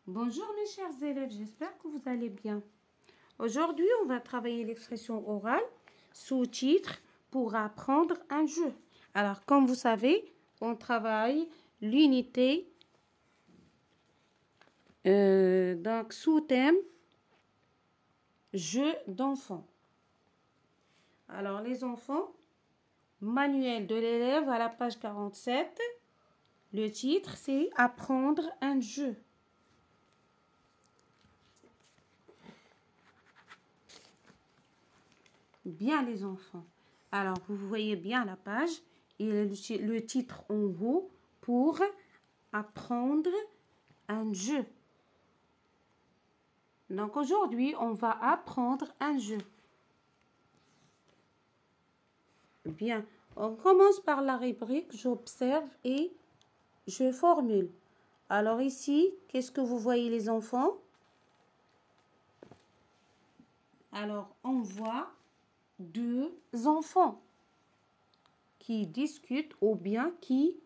Bonjour mes chers élèves, j'espère que vous allez bien. Aujourd'hui, on va travailler l'expression orale sous titre pour apprendre un jeu. Alors, comme vous savez, on travaille l'unité donc sous thème jeu d'enfants. Alors, les enfants, manuel de l'élève à la page 47. Le titre, c'est apprendre un jeu. Bien les enfants. Alors, vous voyez bien la page et le titre en haut pour apprendre un jeu. Donc, aujourd'hui, on va apprendre un jeu. Bien, on commence par la rubrique j'observe et je formule. Alors ici, qu'est-ce que vous voyez les enfants? Alors, on voit deux enfants qui discutent ou bien qui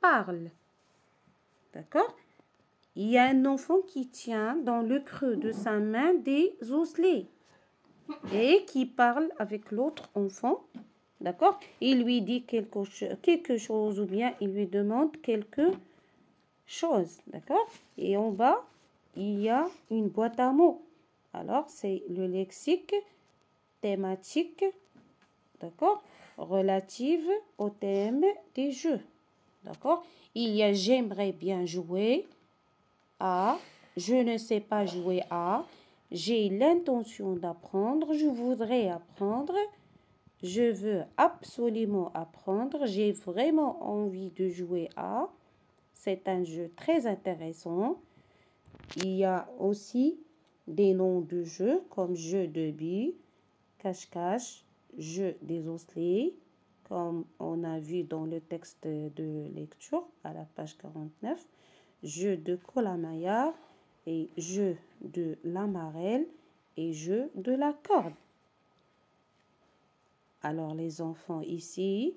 parlent. D'accord? Il y a un enfant qui tient dans le creux de sa main des osselets et qui parle avec l'autre enfant. D'accord? Il lui dit quelque chose ou bien il lui demande quelque chose. D'accord? Et en bas, il y a une boîte à mots. Alors, c'est le lexique thématique, d'accord, relative au thème des jeux. D'accord? Il y a j'aimerais bien jouer à, je ne sais pas jouer à, j'ai l'intention d'apprendre, je voudrais apprendre, je veux absolument apprendre, j'ai vraiment envie de jouer à. C'est un jeu très intéressant. Il y a aussi des noms de jeux comme jeu de billes, cache-cache, jeu des osselets, comme on a vu dans le texte de lecture à la page 49, jeu de colamaillard et jeu de l'amarelle et jeu de la corde. Alors les enfants ici,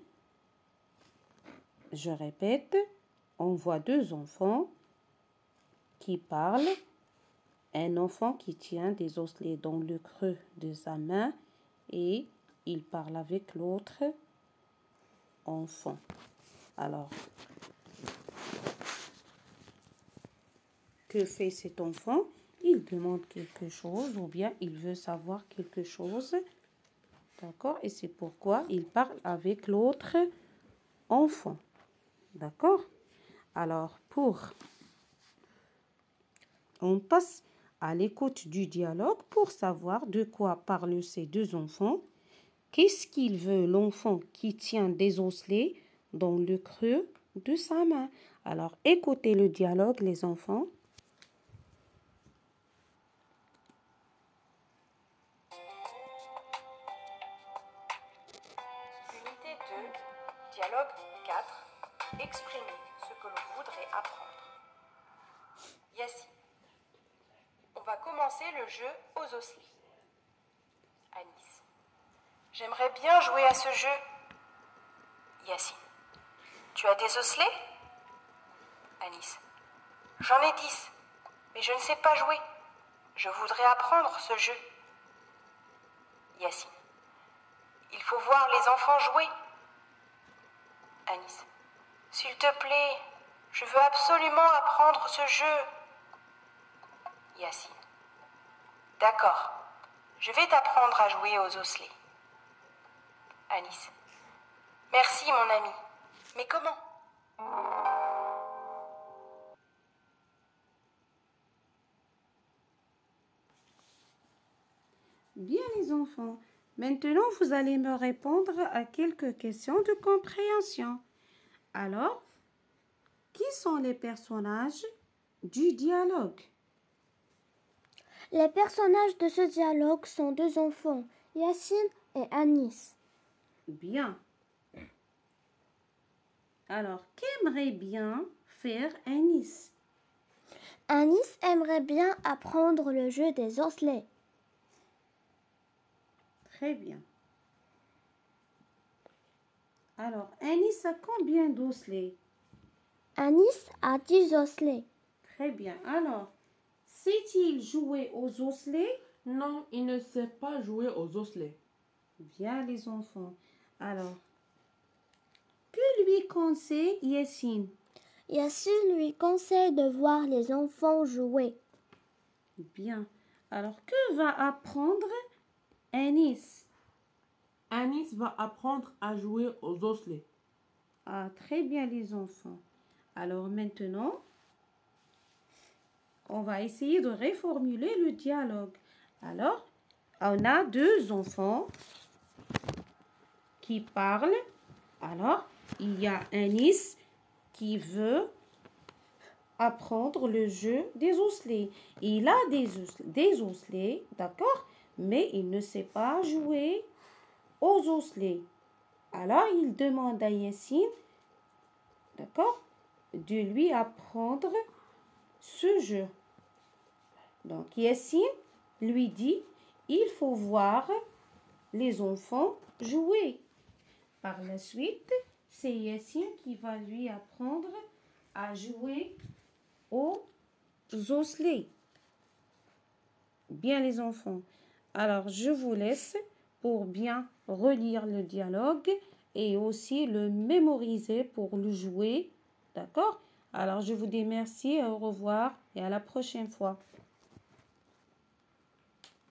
je répète, on voit deux enfants qui parlent. Un enfant qui tient des osselets dans le creux de sa main et il parle avec l'autre enfant. Alors, que fait cet enfant? Il demande quelque chose ou bien il veut savoir quelque chose. D'accord? Et c'est pourquoi il parle avec l'autre enfant. D'accord? Alors, on passe à l'écoute du dialogue pour savoir de quoi parlent ces deux enfants. Qu'est-ce qu'il veut l'enfant qui tient des osselets dans le creux de sa main? Alors, écoutez le dialogue, les enfants. Unité 2, dialogue 4, exprimer ce que l'on voudrait apprendre. Yassine, on va commencer le jeu aux osselets. Anis, j'aimerais bien jouer à ce jeu. Yassine, tu as des osselets? Anis, j'en ai 10, mais je ne sais pas jouer. Je voudrais apprendre ce jeu. Yassine, il faut voir les enfants jouer. Anis, s'il te plaît, je veux absolument apprendre ce jeu. Yassine, d'accord, je vais t'apprendre à jouer aux osselets. Anis, merci mon ami, mais comment? Bien les enfants, maintenant vous allez me répondre à quelques questions de compréhension. Alors, qui sont les personnages du dialogue? Les personnages de ce dialogue sont deux enfants, Yassine et Anis. Bien. Alors, qu'aimerait bien faire Anis? Anis aimerait bien apprendre le jeu des osselets. Très bien. Alors, Anis a combien d'osselets? Anis a 10 osselets. Très bien. Alors, Sait-il jouer aux osselets? Non, il ne sait pas jouer aux osselets. Bien les enfants. Alors, que lui conseille Yassine? Yassine lui conseille de voir les enfants jouer. Bien. Alors, que va apprendre Anis? Anis va apprendre à jouer aux osselets. Ah, très bien les enfants. Alors maintenant, on va essayer de reformuler le dialogue. Alors, on a deux enfants qui parlent. Alors, il y a Anis qui veut apprendre le jeu des osselets. Il a des osselets, d'accord, mais il ne sait pas jouer aux osselets. Alors, il demande à Yassine, d'accord, de lui apprendre ce jeu. Donc, Yassine lui dit, il faut voir les enfants jouer. Par la suite, c'est Yassine qui va lui apprendre à jouer aux osselets. Bien les enfants. Alors, je vous laisse pour bien relire le dialogue et aussi le mémoriser pour le jouer. D'accord? Alors, je vous dis merci, au revoir et à la prochaine fois.